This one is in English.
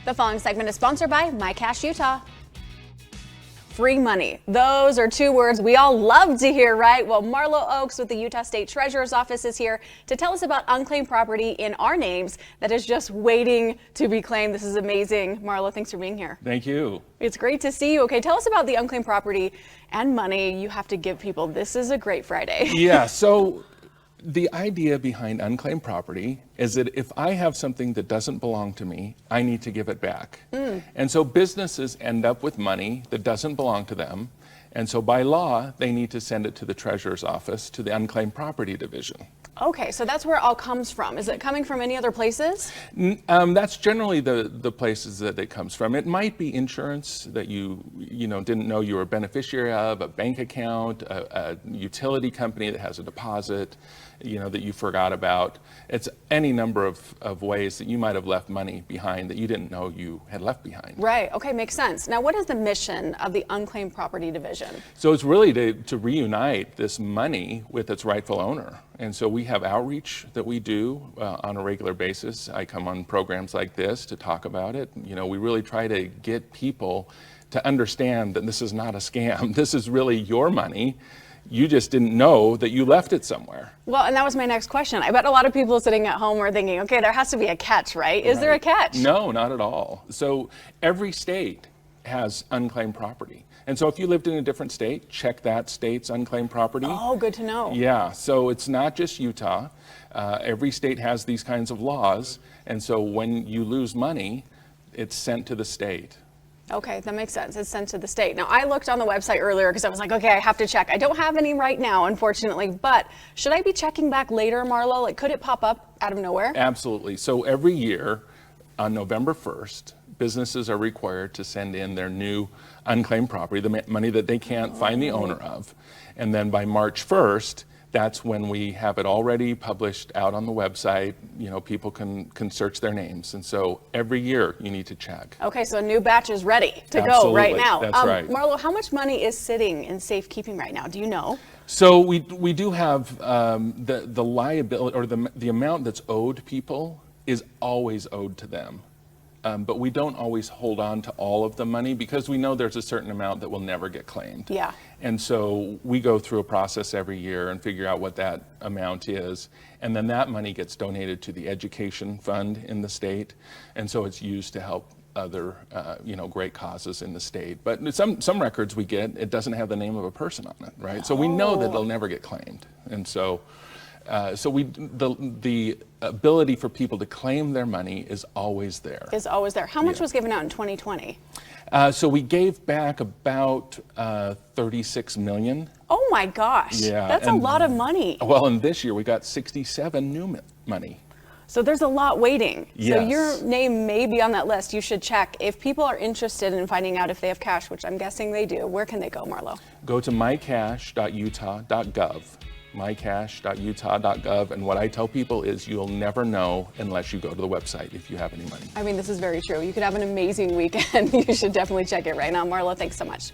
The following segment is sponsored by MyCash Utah. Free money. Those are two words we all love to hear, right? Well, Marlo Oakes with the Utah State Treasurer's Office is here to tell us about unclaimed property in our names that is just waiting to be claimed. This is amazing. Marlo, thanks for being here. Thank you. It's great to see you. Okay, tell us about the unclaimed property and money you have to give people. This is a great Friday. Yeah, so the idea behind unclaimed property is that if I have something that doesn't belong to me, I need to give it back. And so businesses end up with money that doesn't belong to them. And so by law, they need to send it to the Treasurer's Office, to the Unclaimed Property Division. Okay, so that's where it all comes from. Is it coming from any other places? That's generally the places that it comes from. It might be insurance that you didn't know you were a beneficiary of, a bank account, a utility company that has a deposit, that you forgot about. It's any number of ways that you might have left money behind that you didn't know you had left behind. Right, okay, makes sense. Now, what is the mission of the Unclaimed Property Division? So it's really to reunite this money with its rightful owner. And so we have outreach that we do on a regular basis. I come on programs like this to talk about it. We really try to get people to understand that this is not a scam. This is really your money. You just didn't know that you left it somewhere. Well, and that was my next question. I bet a lot of people sitting at home are thinking, okay, there has to be a catch, right? Is there a catch? No, not at all. So every state has unclaimed property. And so if you lived in a different state, check that state's unclaimed property. Oh, good to know. Yeah, so it's not just Utah. Every state has these kinds of laws. And so when you lose money, it's sent to the state. Okay, that makes sense. It's sent to the state. Now, I looked on the website earlier because I was like, okay, I have to check. I don't have any right now, unfortunately, but should I be checking back later, Marlo? Like, could it pop up out of nowhere? Absolutely. So every year on November 1st, businesses are required to send in their new unclaimed property, the money that they can't find the owner of. And then by March 1st, that's when we have it already published out on the website. People can search their names. And so every year you need to check. Okay, so a new batch is ready to Absolutely. go right now. That's right. Marlo, how much money is sitting in safekeeping right now? Do you know? So we do have the liability, or the amount that's owed people is always owed to them. But we don't always hold on to all of the money because we know there's a certain amount that will never get claimed. Yeah. And so we go through a process every year and figure out what that amount is. And then that money gets donated to the education fund in the state. And so it's used to help other, great causes in the state. But some records we get, it doesn't have the name of a person on it, right? So we know that they'll never get claimed. And so the ability for people to claim their money is always there. Is always there. How much was given out in 2020? So we gave back about 36 million. Oh my gosh. Yeah, That's a lot of money. Well, and this year we got 67 new money. So there's a lot waiting. Yes. So your name may be on that list. You should check. If people are interested in finding out if they have cash, which I'm guessing they do, where can they go, Marlo? Go to mycash.utah.gov. mycash.utah.gov, and what I tell people is you'll never know unless you go to the website if you have any money. I mean, this is very true. You could have an amazing weekend. You should definitely check it right now. Marlo, thanks so much.